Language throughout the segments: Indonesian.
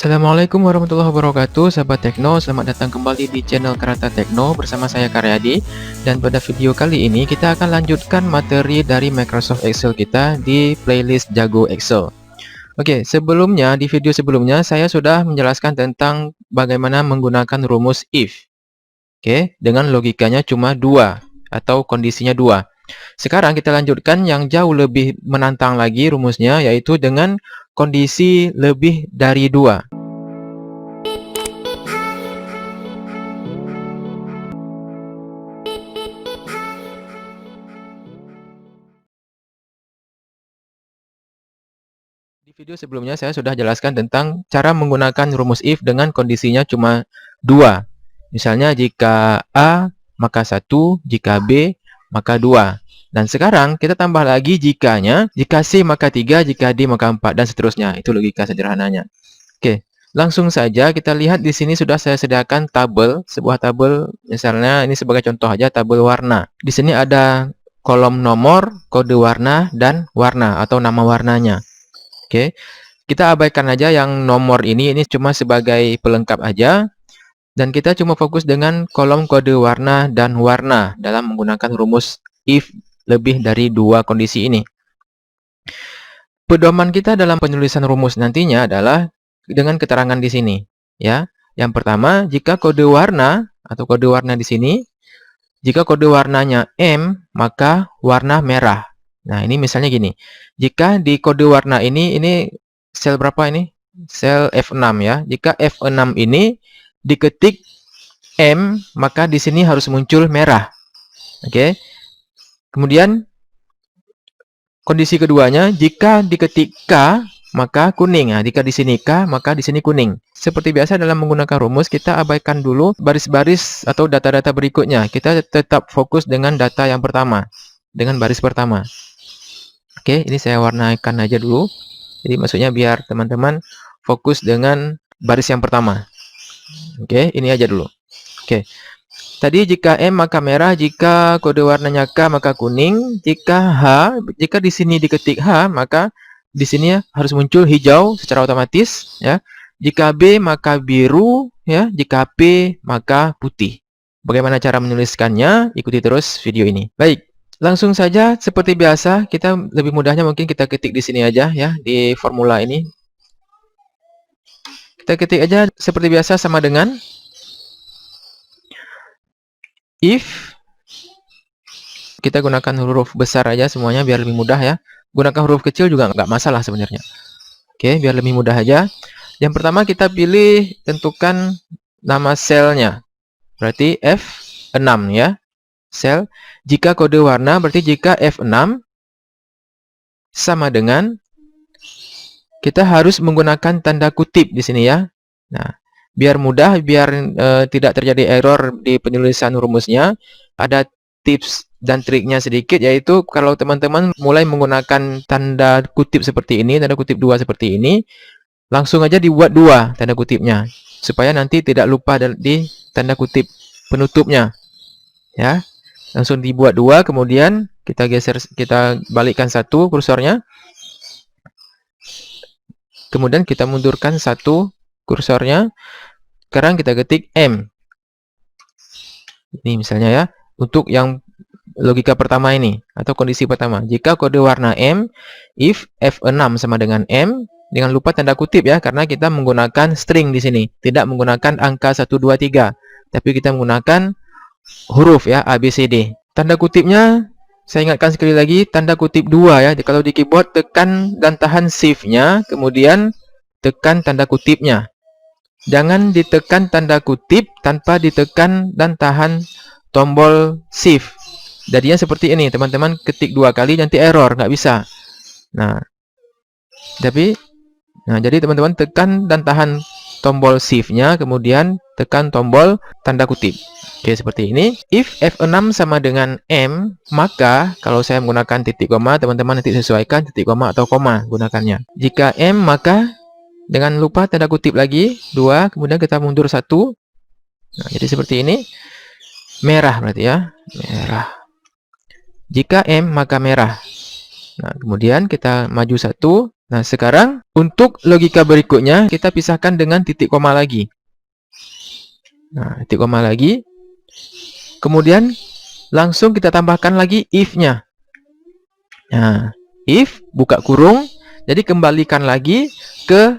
Assalamualaikum warahmatullahi wabarakatuh, sahabat Tekno. Selamat datang kembali di channel Karata Tekno bersama saya Karyadi. Dan pada video kali ini kita akan lanjutkan materi dari Microsoft Excel kita di playlist Jago Excel. Oke, sebelumnya di video sebelumnya saya sudah menjelaskan tentang bagaimana menggunakan rumus if. Oke, dengan logikanya cuma 2 atau kondisinya 2. Sekarang kita lanjutkan yang jauh lebih menantang lagi rumusnya, yaitu dengan kondisi lebih dari 2. Di video sebelumnya saya sudah jelaskan tentang cara menggunakan rumus if dengan kondisinya cuma 2. Misalnya jika A maka 1, jika B maka 2. Dan sekarang kita tambah lagi jikanya, jika C maka 3, jika D maka 4, dan seterusnya. Itu logika sederhananya. Oke, langsung saja kita lihat di sini sudah saya sediakan tabel, sebuah tabel, misalnya ini sebagai contoh aja tabel warna. Di sini ada kolom nomor, kode warna, dan warna atau nama warnanya. Oke, kita abaikan aja yang nomor ini cuma sebagai pelengkap aja. Dan kita cuma fokus dengan kolom kode warna dan warna dalam menggunakan rumus if lebih dari 2 kondisi ini. Pedoman kita dalam penulisan rumus nantinya adalah dengan keterangan di sini, ya. Yang pertama, jika kode warna atau kode warna di sini, jika kode warnanya M, maka warna merah. Nah, ini misalnya gini. Jika di kode warna ini sel berapa ini? Sel F6 ya. Jika F6 ini diketik M, maka di sini harus muncul merah. Oke. Kemudian kondisi keduanya, jika diketik K, maka kuning. Nah, jika di sini K, maka di sini kuning. Seperti biasa dalam menggunakan rumus, kita abaikan dulu baris-baris atau data-data berikutnya. Kita tetap fokus dengan data yang pertama, dengan baris pertama. Oke, ini saya warnakan aja dulu. Jadi maksudnya biar teman-teman fokus dengan baris yang pertama. Oke, ini aja dulu. Oke. Tadi jika M maka merah, jika kode warnanya K maka kuning, jika di sini diketik H, maka di sini harus muncul hijau secara otomatis ya. Jika B maka biru ya, jika P maka putih. Bagaimana cara menuliskannya? Ikuti terus video ini. Baik, langsung saja seperti biasa, kita lebih mudahnya mungkin kita ketik di sini aja ya, di formula ini. Kita ketik aja seperti biasa sama dengan if. Kita gunakan huruf besar aja semuanya biar lebih mudah ya. Gunakan huruf kecil juga nggak masalah sebenarnya. Oke, biar lebih mudah aja. Yang pertama kita pilih, tentukan nama selnya. Berarti F6 ya. Sel. Jika kode warna, berarti jika F6 sama dengan, kita harus menggunakan tanda kutip di sini ya. Nah, biar mudah, biar tidak terjadi error di penulisan rumusnya, ada tips dan triknya sedikit, yaitu kalau teman-teman mulai menggunakan tanda kutip seperti ini, tanda kutip 2 seperti ini, langsung aja dibuat 2 tanda kutipnya, supaya nanti tidak lupa di tanda kutip penutupnya. Ya, langsung dibuat 2, kemudian kita geser, kita balikkan 1 kursornya. Kemudian kita mundurkan 1 kursornya. Sekarang kita ketik M. Ini misalnya ya, untuk yang logika pertama ini atau kondisi pertama. Jika kode warna M, if F6 sama dengan M, jangan lupa tanda kutip ya, karena kita menggunakan string di sini, tidak menggunakan angka 1 2 3, tapi kita menggunakan huruf ya, A B C D. Tanda kutipnya saya ingatkan sekali lagi, tanda kutip 2 ya. Kalau di keyboard tekan dan tahan shift-nya, kemudian tekan tanda kutipnya. Jangan ditekan tanda kutip tanpa ditekan dan tahan tombol shift. Jadinya seperti ini, teman-teman ketik 2 kali nanti error, nggak bisa. Nah, jadi teman-teman tekan dan tahan tombol shift-nya, kemudian tekan tombol tanda kutip. Oke, seperti ini. If F6 sama dengan M, maka kalau saya menggunakan titik koma, teman-teman nanti sesuaikan titik koma atau koma gunakannya. Jika M, maka jangan lupa tanda kutip lagi 2, kemudian kita mundur 1. Nah, jadi seperti ini. Merah berarti ya, merah. Jika M, maka merah. Nah, kemudian kita maju 1, Nah, sekarang untuk logika berikutnya kita pisahkan dengan titik koma lagi. Nah, titik koma lagi. Kemudian langsung kita tambahkan lagi if-nya. Nah, if buka kurung, jadi kembalikan lagi ke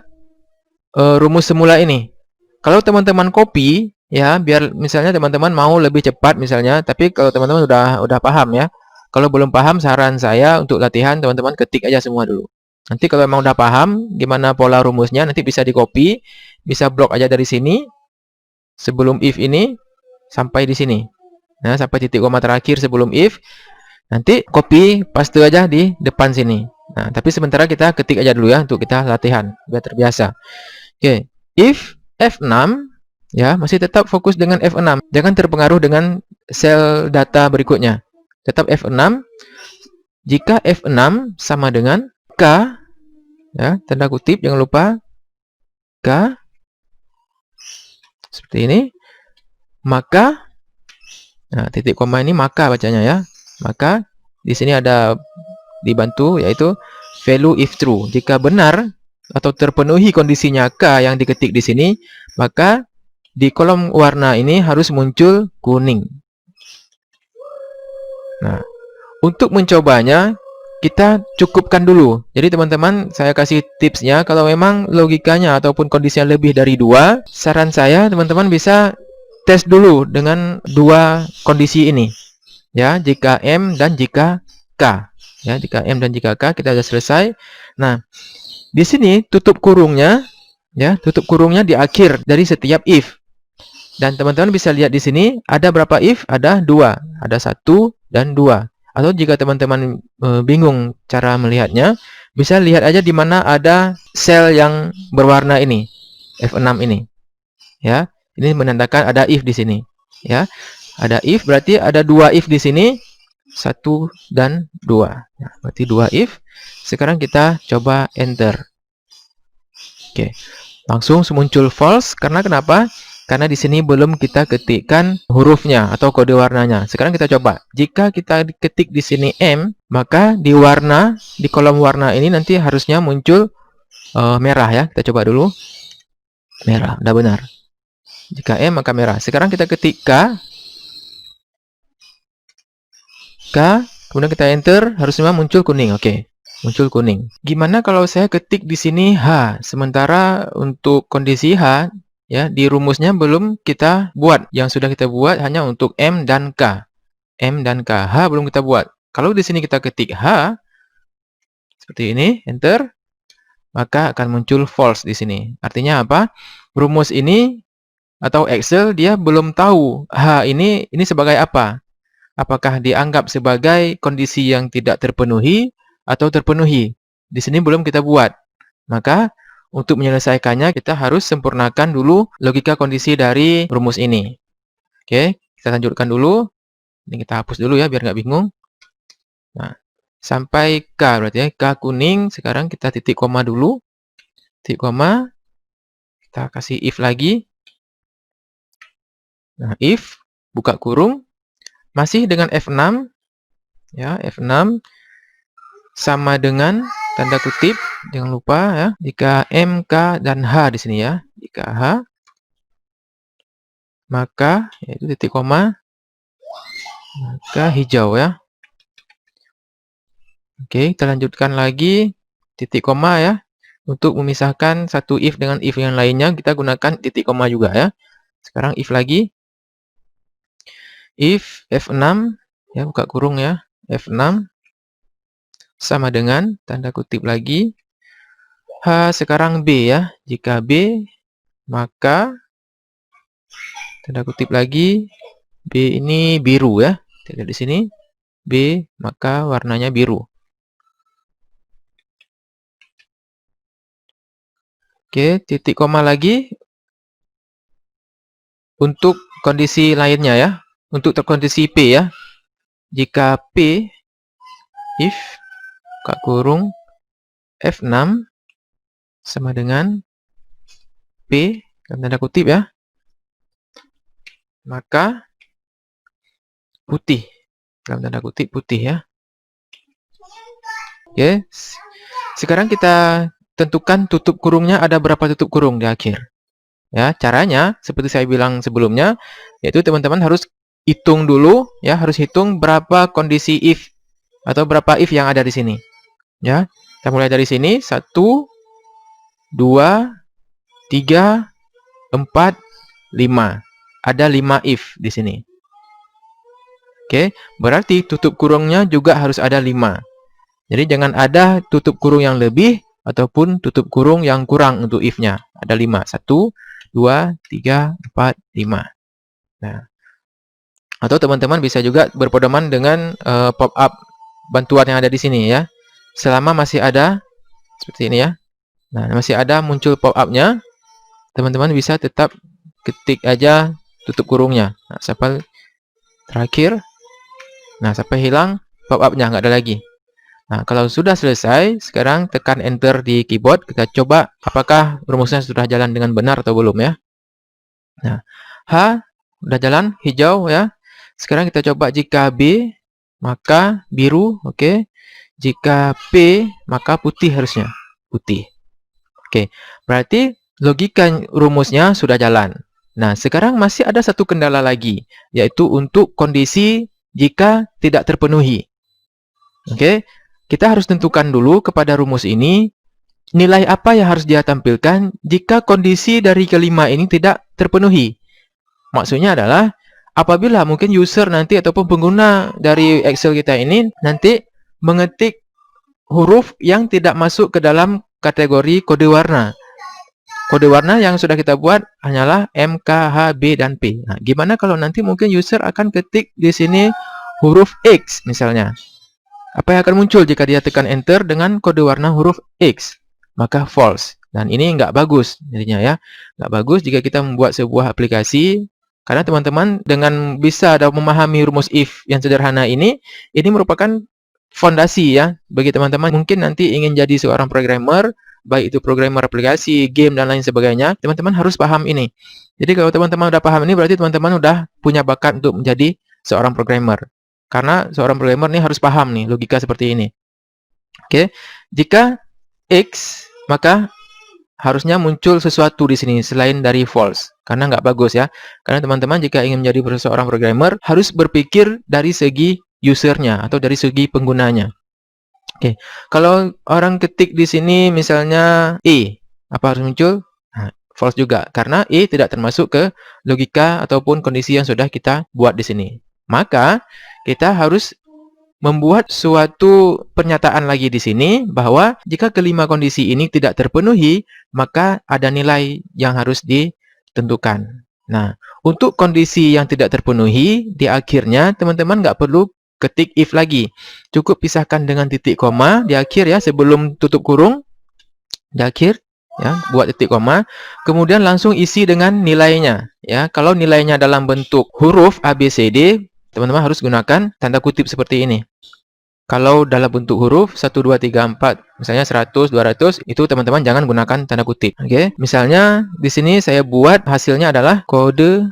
rumus semula ini. Kalau teman-teman copy ya, biar misalnya teman-teman mau lebih cepat misalnya, tapi kalau teman-teman udah paham ya. Kalau belum paham, saran saya untuk latihan teman-teman ketik aja semua dulu. Nanti kalau memang udah paham gimana pola rumusnya, nanti bisa di copy, bisa blok aja dari sini sebelum if ini sampai di sini. Nah, sampai titik koma terakhir sebelum if. Nanti copy paste aja di depan sini. Nah, tapi sementara kita ketik aja dulu ya untuk kita latihan biar terbiasa. Oke, if F6 ya, masih tetap fokus dengan F6. Jangan terpengaruh dengan sel data berikutnya. Tetap F6. Jika F6 sama dengan K ya, tanda kutip jangan lupa K seperti ini, maka nah, titik koma ini maka bacanya ya. Maka di sini ada dibantu yaitu value if true. Jika benar atau terpenuhi kondisinya K yang diketik di sini, maka di kolom warna ini harus muncul kuning. Nah, untuk mencobanya kita cukupkan dulu. Jadi teman-teman, saya kasih tipsnya kalau memang logikanya ataupun kondisinya lebih dari 2, saran saya teman-teman bisa tes dulu dengan 2 kondisi ini. Ya, jika M dan jika K. Ya, jika M dan jika K kita sudah selesai. Nah, di sini tutup kurungnya ya, tutup kurungnya di akhir dari setiap if. Dan teman-teman bisa lihat di sini ada berapa if? Ada 2. Ada 1 dan 2. Atau jika teman-teman bingung cara melihatnya, bisa lihat aja di mana ada sel yang berwarna ini, F6 ini. Ya, ini menandakan ada if di sini. Ya, ada if berarti ada 2 if di sini, 1 dan 2. Ya, berarti 2 if. Sekarang kita coba enter. Oke, langsung muncul false karena kenapa? Karena di sini belum kita ketikkan hurufnya atau kode warnanya. Sekarang kita coba. Jika kita ketik di sini M, maka di warna, di kolom warna ini nanti harusnya muncul merah ya. Kita coba dulu. Merah, udah benar. Jika M maka merah. Sekarang kita ketik K. K, kemudian kita enter, harusnya muncul kuning. Oke. Muncul kuning. Gimana kalau saya ketik di sini H? Sementara untuk kondisi H ya, di rumusnya belum kita buat. Yang sudah kita buat hanya untuk M dan K. M dan K. H belum kita buat. Kalau di sini kita ketik H, seperti ini, enter, maka akan muncul false di sini. Artinya apa? Rumus ini atau Excel dia belum tahu H ini sebagai apa. Apakah dianggap sebagai kondisi yang tidak terpenuhi atau terpenuhi. Di sini belum kita buat. Maka untuk menyelesaikannya kita harus sempurnakan dulu logika kondisi dari rumus ini. Oke, kita lanjutkan dulu. Ini kita hapus dulu ya biar nggak bingung. Nah, sampai K berarti ya. K kuning. Sekarang kita titik koma dulu. Titik koma. Kita kasih if lagi. Nah, if buka kurung. Masih dengan F6. Ya, F6 sama dengan tanda kutip, jangan lupa ya, jika M, K, dan H di sini ya. Jika H, maka yaitu titik koma, maka hijau ya. Oke, kita lanjutkan lagi titik koma ya. Untuk memisahkan satu if dengan if yang lainnya, kita gunakan titik koma juga ya. Sekarang if lagi. If F6, ya buka kurung ya, F6 sama dengan tanda kutip lagi H, sekarang B ya. Jika B, maka tanda kutip lagi B ini biru ya. Kita lihat di sini B, maka warnanya biru. Oke, titik koma lagi untuk kondisi lainnya ya. Untuk kondisi P ya. Jika P, if buka kurung F6 sama dengan P dalam tanda kutip ya, maka putih dalam tanda kutip putih ya. Oke, Sekarang kita tentukan tutup kurungnya ada berapa tutup kurung di akhir. Ya, caranya seperti saya bilang sebelumnya, yaitu teman-teman harus hitung dulu, ya, harus hitung berapa kondisi if atau berapa if yang ada di sini. Ya, kita mulai dari sini 1, 2, 3, 4, 5. Ada 5 if di sini. Oke, berarti tutup kurungnya juga harus ada 5. Jadi jangan ada tutup kurung yang lebih ataupun tutup kurung yang kurang untuk if-nya. Ada 5. 1, 2, 3, 4, 5. Nah, atau teman-teman bisa juga berpedoman dengan pop-up bantuan yang ada di sini ya. Selama masih ada seperti ini ya. Nah, masih ada muncul pop-up-nya, teman-teman bisa tetap ketik aja tutup kurungnya. Nah, sampai terakhir. Nah, sampai hilang pop-up-nya, nggak ada lagi. Nah, kalau sudah selesai, sekarang tekan enter di keyboard. Kita coba apakah rumusnya sudah jalan dengan benar atau belum ya. Nah, H udah jalan, hijau ya. Sekarang kita coba jika B, maka biru, oke. Jika P, maka putih harusnya. Putih. Oke, berarti logika rumusnya sudah jalan. Nah, sekarang masih ada satu kendala lagi, yaitu untuk kondisi jika tidak terpenuhi. Oke, kita harus tentukan dulu kepada rumus ini, nilai apa yang harus dia tampilkan jika kondisi dari kelima ini tidak terpenuhi. Maksudnya adalah, apabila mungkin user nanti ataupun pengguna dari Excel kita ini nanti mengetik huruf yang tidak masuk ke dalam kategori kode warna. Kode warna yang sudah kita buat hanyalah M, K, H, B, dan P. Nah, gimana kalau nanti mungkin user akan ketik di sini huruf X misalnya. Apa yang akan muncul jika dia tekan enter dengan kode warna huruf X? Maka false. Dan ini nggak bagus jadinya ya. Nggak bagus jika kita membuat sebuah aplikasi. Karena teman-teman dengan bisa dan memahami rumus if yang sederhana ini merupakan fondasi ya bagi teman-teman mungkin nanti ingin jadi seorang programmer, baik itu programmer aplikasi, game dan lain sebagainya. Teman-teman harus paham ini. Jadi kalau teman-teman udah paham ini berarti teman-teman udah punya bakat untuk menjadi seorang programmer. Karena seorang programmer ini harus paham nih logika seperti ini. Oke, jika X maka harusnya muncul sesuatu di sini selain dari false. Karena nggak bagus ya. Karena teman-teman jika ingin menjadi seorang programmer harus berpikir dari segi usernya atau dari segi penggunanya. Oke, kalau orang ketik di sini misalnya E, apa harus muncul? Nah, false juga, karena E tidak termasuk ke logika ataupun kondisi yang sudah kita buat di sini. Maka, kita harus membuat suatu pernyataan lagi di sini bahwa jika kelima kondisi ini tidak terpenuhi, maka ada nilai yang harus ditentukan. Nah, untuk kondisi yang tidak terpenuhi, di akhirnya teman-teman nggak perlu ketik if lagi. Cukup pisahkan dengan titik koma di akhir ya, sebelum tutup kurung. Di akhir, ya, buat titik koma. Kemudian langsung isi dengan nilainya. Ya, kalau nilainya dalam bentuk huruf A, B, C, D, teman-teman harus gunakan tanda kutip seperti ini. Kalau dalam bentuk huruf 1, 2, 3, 4, misalnya 100, 200, itu teman-teman jangan gunakan tanda kutip. Oke, misalnya di sini saya buat hasilnya adalah kode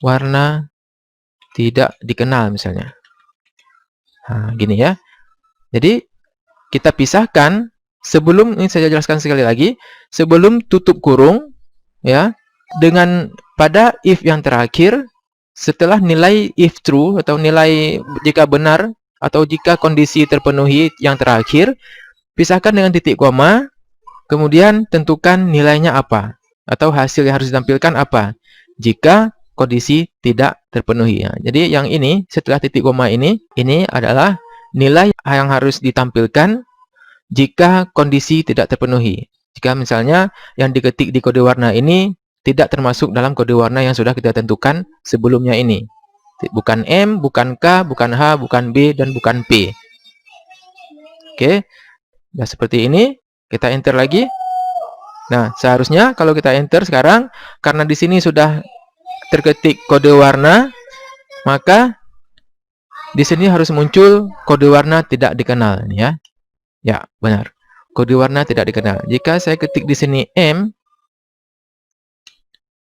warna tidak dikenal misalnya. Nah, gini ya. Jadi kita pisahkan sebelum ini saya jelaskan sekali lagi, sebelum tutup kurung ya, dengan pada if yang terakhir setelah nilai if true atau nilai jika benar atau jika kondisi terpenuhi yang terakhir, pisahkan dengan titik koma, kemudian tentukan nilainya apa atau hasil yang harus ditampilkan apa jika kondisi tidak terpenuhi. Ya. Jadi yang ini setelah titik koma ini adalah nilai yang harus ditampilkan jika kondisi tidak terpenuhi. Jika misalnya yang diketik di kode warna ini tidak termasuk dalam kode warna yang sudah kita tentukan sebelumnya ini. Bukan M, bukan K, bukan H, bukan B, dan bukan P. Oke, nah seperti ini. Kita enter lagi. Nah, seharusnya kalau kita enter sekarang, karena di sini sudah terketik kode warna, maka di sini harus muncul kode warna tidak dikenal, ya. Ya, benar. Kode warna tidak dikenal. Jika saya ketik di sini M,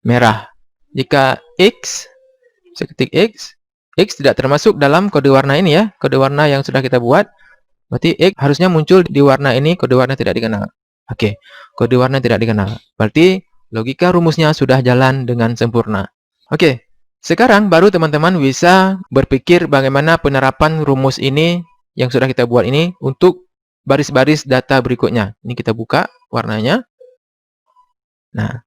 merah. Jika X, saya ketik X tidak termasuk dalam kode warna ini ya, kode warna yang sudah kita buat. Berarti X harusnya muncul di warna ini, kode warna tidak dikenal. Oke, kode warna tidak dikenal. Berarti logika rumusnya sudah jalan dengan sempurna. Oke, sekarang baru teman-teman bisa berpikir bagaimana penerapan rumus ini yang sudah kita buat ini untuk baris-baris data berikutnya. Ini kita buka warnanya. Nah,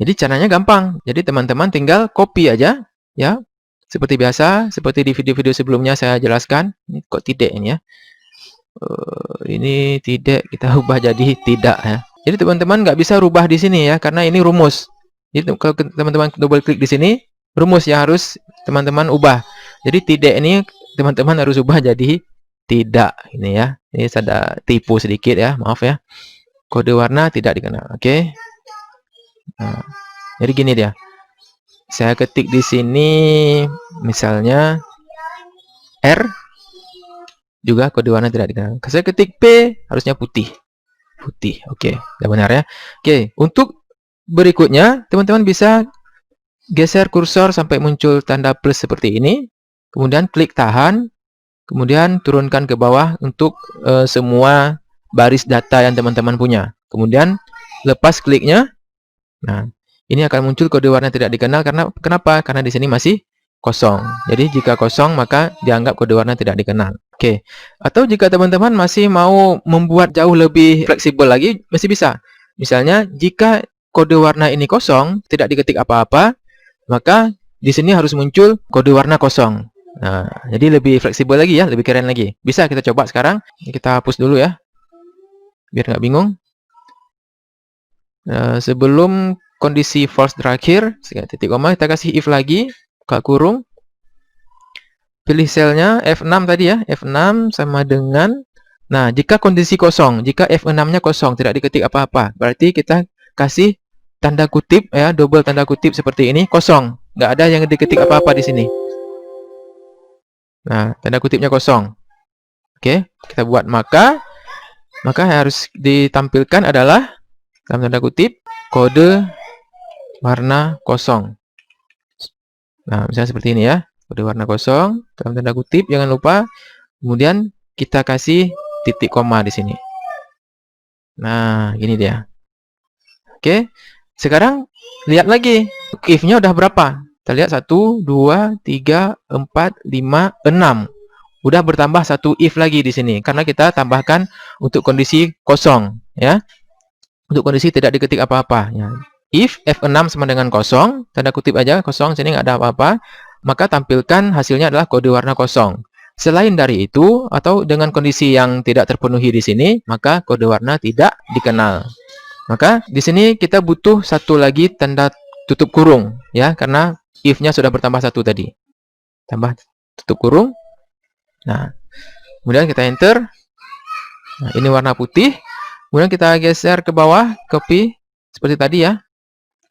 jadi caranya gampang. Jadi teman-teman tinggal copy aja, ya. Seperti biasa, seperti di video-video sebelumnya saya jelaskan. Ini kok tidak ini ya. Ini tidak kita ubah jadi tidak ya. Jadi teman-teman nggak bisa rubah di sini ya, karena ini rumus. Jadi kalau teman-teman double klik di sini, rumus yang harus teman-teman ubah. Jadi tidak ini teman-teman harus ubah jadi tidak ini ya. Ini ada tipu sedikit ya, maaf ya. Kode warna tidak dikenal. Oke. Nah, jadi gini dia. Saya ketik di sini misalnya R, juga kode warna tidak dikenal. Saya ketik P, harusnya putih. Putih. Oke, sudah benar ya. Oke, untuk berikutnya teman-teman bisa geser kursor sampai muncul tanda plus seperti ini. Kemudian klik tahan. Kemudian turunkan ke bawah untuk semua baris data yang teman-teman punya. Kemudian lepas kliknya. Nah, ini akan muncul kode warna tidak dikenal karena kenapa? Karena di sini masih kosong. Jadi jika kosong maka dianggap kode warna tidak dikenal. Oke. Atau jika teman-teman masih mau membuat jauh lebih fleksibel lagi, masih bisa. Misalnya jika kode warna ini kosong, tidak diketik apa-apa, maka di sini harus muncul kode warna kosong. Nah, jadi lebih fleksibel lagi ya, lebih keren lagi. Bisa kita coba sekarang. Kita hapus dulu ya, biar nggak bingung. Sebelum kondisi false terakhir, titik koma, kita kasih if lagi, buka kurung. Pilih selnya F6 tadi ya, F6 sama dengan, nah jika kondisi kosong, jika F6-nya kosong, tidak diketik apa-apa, berarti kita kasih tanda kutip ya, double tanda kutip seperti ini, kosong, nggak ada yang diketik apa-apa di sini. Nah, tanda kutipnya kosong. Oke, kita buat maka yang harus ditampilkan adalah dalam tanda kutip kode warna kosong. Nah, misalnya seperti ini ya, kode warna kosong dalam tanda kutip, jangan lupa. Kemudian kita kasih titik koma di sini. Nah, gini dia. Oke, sekarang lihat lagi if-nya udah berapa. Kita lihat 1, 2, 3, 4, 5, 6. Udah bertambah satu if lagi di sini karena kita tambahkan untuk kondisi kosong ya. Untuk kondisi tidak diketik apa-apa ya. If F6 sama dengan kosong, tanda kutip aja kosong, sini nggak ada apa-apa, maka tampilkan hasilnya adalah kode warna kosong. Selain dari itu atau dengan kondisi yang tidak terpenuhi di sini, maka kode warna tidak dikenal. Maka di sini kita butuh satu lagi tanda tutup kurung ya, karena if-nya sudah bertambah satu tadi. Tambah tutup kurung. Nah, kemudian kita enter. Nah, ini warna putih. Kemudian kita geser ke bawah, copy seperti tadi ya.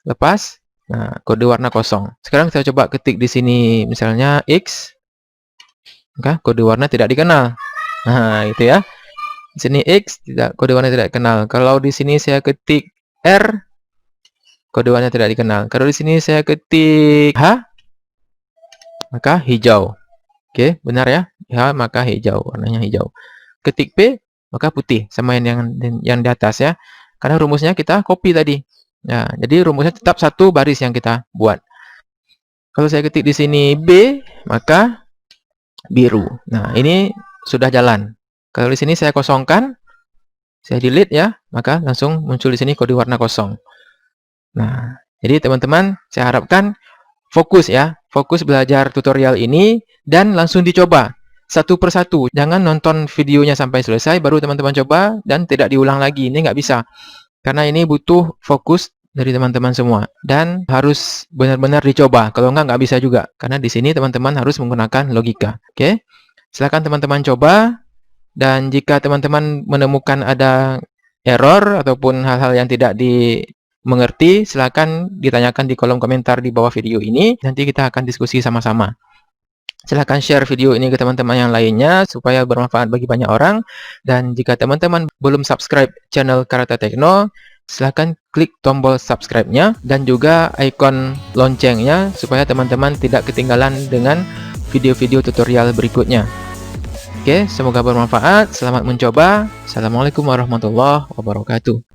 Lepas. Nah, kode warna kosong. Sekarang kita coba ketik di sini misalnya X. Maka kode warna tidak dikenal. Nah, itu ya. Di sini X, tidak, kode warna tidak dikenal. Kalau di sini saya ketik R, kode warna tidak dikenal. Kalau di sini saya ketik H, maka hijau. Oke, benar ya? H maka hijau, warnanya hijau. Ketik P, maka putih, sama yang di atas ya. Karena rumusnya kita copy tadi. Nah, jadi rumusnya tetap satu baris yang kita buat. Kalau saya ketik di sini B, maka biru. Nah, ini sudah jalan. Kalau di sini saya kosongkan, saya delete ya, maka langsung muncul di sini kode warna kosong. Nah, jadi teman-teman, saya harapkan fokus ya, fokus belajar tutorial ini dan langsung dicoba satu persatu. Jangan nonton videonya sampai selesai baru teman-teman coba dan tidak diulang lagi. Ini nggak bisa. Karena ini butuh fokus dari teman-teman semua dan harus benar-benar dicoba. Kalau nggak bisa juga. Karena di sini teman-teman harus menggunakan logika. Oke? Silakan teman-teman coba. Dan jika teman-teman menemukan ada error ataupun hal-hal yang tidak dimengerti, silakan ditanyakan di kolom komentar di bawah video ini. Nanti kita akan diskusi sama-sama. Silakan share video ini ke teman-teman yang lainnya supaya bermanfaat bagi banyak orang. Dan jika teman-teman belum subscribe channel Karate Tekno, silakan klik tombol subscribe-nya dan juga ikon loncengnya supaya teman-teman tidak ketinggalan dengan video-video tutorial berikutnya. Oke, semoga bermanfaat. Selamat mencoba. Assalamualaikum warahmatullahi wabarakatuh.